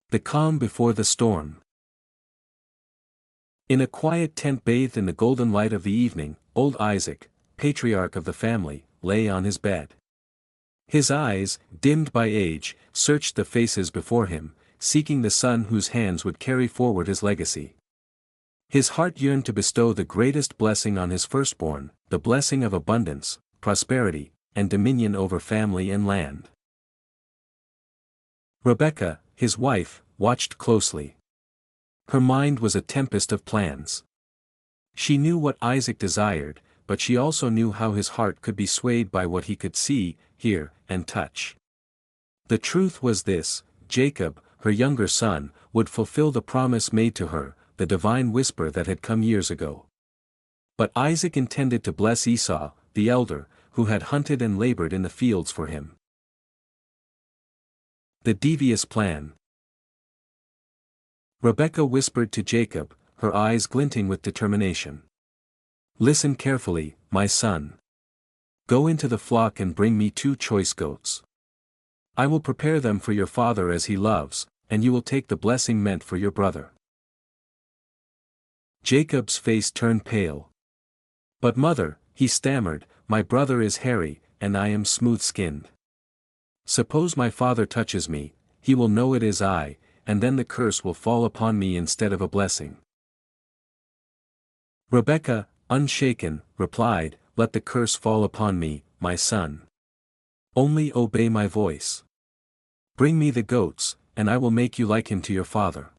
The calm before the storm. In a quiet tent bathed in the golden light of the evening, old Isaac, patriarch of the family, lay on his bed. His eyes, dimmed by age, searched the faces before him, seeking the son whose hands would carry forward his legacy. His heart yearned to bestow the greatest blessing on his firstborn, the blessing of abundance, prosperity, and dominion over family and land. Rebekah, his wife, watched closely. Her mind was a tempest of plans. She knew what Isaac desired, but she also knew how his heart could be swayed by what he could see, hear, and touch. The truth was this: Jacob, her younger son, would fulfill the promise made to her, the divine whisper that had come years ago. But Isaac intended to bless Esau, the elder, who had hunted and labored in the fields for him. The devious plan. Rebekah whispered to Jacob, her eyes glinting with determination. "Listen carefully, my son. Go into the flock and bring me 2 choice goats. I will prepare them for your father as he loves, and you will take the blessing meant for your brother." Jacob's face turned pale. "But mother," he stammered, "my brother is hairy, and I am smooth-skinned. Suppose my father touches me, he will know it is I, and then the curse will fall upon me instead of a blessing." Rebekah, unshaken, replied, "Let the curse fall upon me, my son. Only obey my voice. Bring me the goats, and I will make you like him to your father."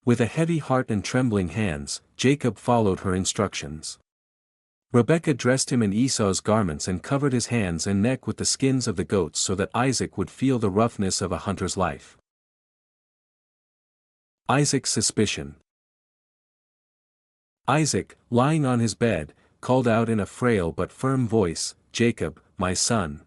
With a heavy heart and trembling hands, Jacob followed her instructions. Rebekah dressed him in Esau's garments and covered his hands and neck with the skins of the goats so that Isaac would feel the roughness of a hunter's life. Isaac's suspicion. Isaac, lying on his bed, called out in a frail but firm voice, "Jacob, my son."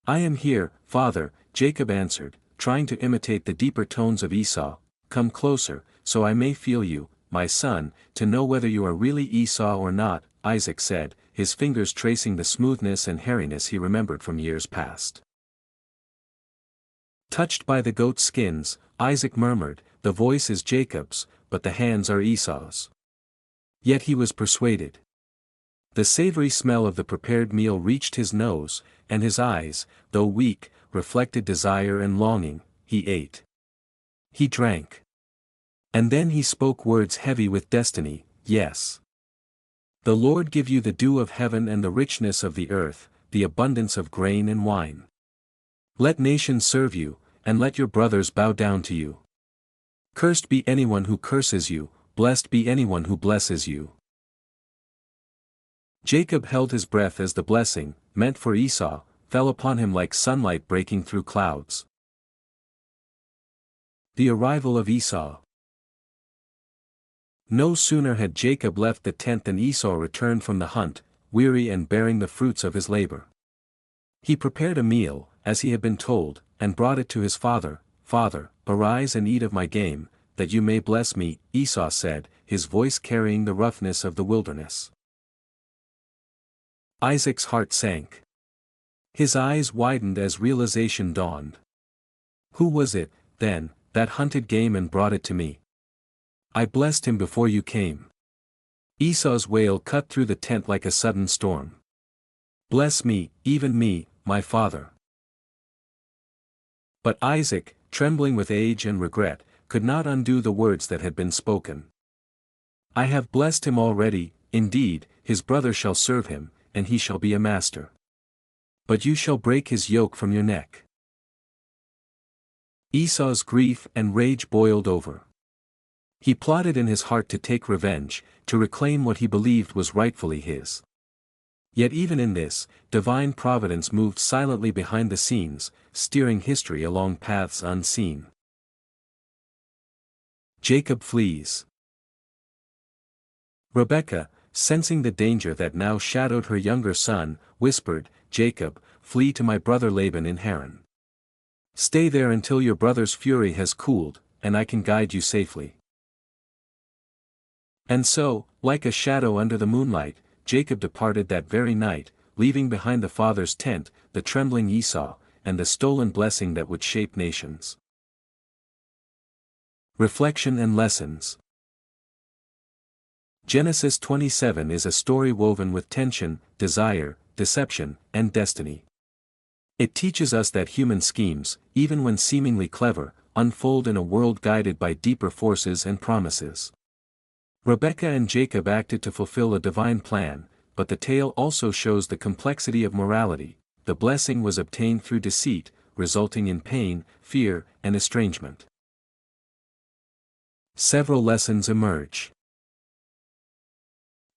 "I am here, father," Jacob answered, trying to imitate the deeper tones of Esau. "Come closer, so I may feel you, my son, to know whether you are really Esau or not," Isaac said, his fingers tracing the smoothness and hairiness he remembered from years past. Touched by the goat skins, Isaac murmured, "The voice is Jacob's, but the hands are Esau's." Yet he was persuaded. The savory smell of the prepared meal reached his nose, and his eyes, though weak, reflected desire and longing. He ate. He drank. And then he spoke words heavy with destiny, "Yes. The Lord give you the dew of heaven and the richness of the earth, the abundance of grain and wine. Let nations serve you, and let your brothers bow down to you. Cursed be anyone who curses you, blessed be anyone who blesses you." Jacob held his breath as the blessing, meant for Esau, fell upon him like sunlight breaking through clouds. The arrival of Esau. No sooner had Jacob left the tent than Esau returned from the hunt, weary and bearing the fruits of his labor. He prepared a meal, as he had been told, and brought it to his father. "Father, arise and eat of my game, that you may bless me," Esau said, his voice carrying the roughness of the wilderness. Isaac's heart sank. His eyes widened as realization dawned. "Who was it, then, that hunted game and brought it to me? I blessed him before you came." Esau's wail cut through the tent like a sudden storm. "Bless me, even me, my father." But Isaac, trembling with age and regret, could not undo the words that had been spoken. "I have blessed him already, indeed, his brother shall serve him, and he shall be a master. But you shall break his yoke from your neck." Esau's grief and rage boiled over. He plotted in his heart to take revenge, to reclaim what he believed was rightfully his. Yet even in this, divine providence moved silently behind the scenes, steering history along paths unseen. Jacob flees. Rebekah, sensing the danger that now shadowed her younger son, whispered, "Jacob, flee to my brother Laban in Haran. Stay there until your brother's fury has cooled, and I can guide you safely." And so, like a shadow under the moonlight, Jacob departed that very night, leaving behind the father's tent, the trembling Esau, and the stolen blessing that would shape nations. Reflection and lessons. Genesis 27 is a story woven with tension, desire, deception, and destiny. It teaches us that human schemes, even when seemingly clever, unfold in a world guided by deeper forces and promises. Rebekah and Jacob acted to fulfill a divine plan, but the tale also shows the complexity of morality. The blessing was obtained through deceit, resulting in pain, fear, and estrangement. Several lessons emerge.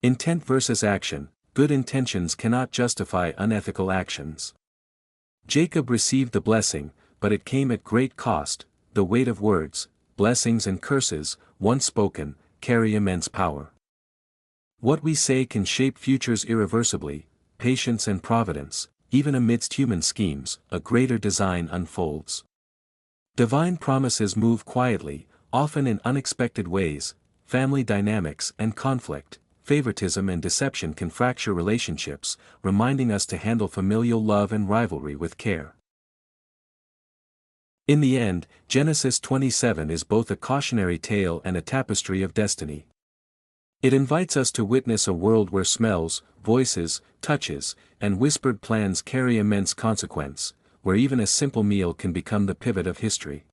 Intent versus action. Good intentions cannot justify unethical actions. Jacob received the blessing, but it came at great cost. The weight of words, blessings and curses, once spoken, carry immense power. What we say can shape futures irreversibly. Patience and providence. Even amidst human schemes, a greater design unfolds. Divine promises move quietly, often in unexpected ways. Family dynamics and conflict, favoritism and deception can fracture relationships, reminding us to handle familial love and rivalry with care. In the end, Genesis 27 is both a cautionary tale and a tapestry of destiny. It invites us to witness a world where smells, voices, touches, and whispered plans carry immense consequence, where even a simple meal can become the pivot of history.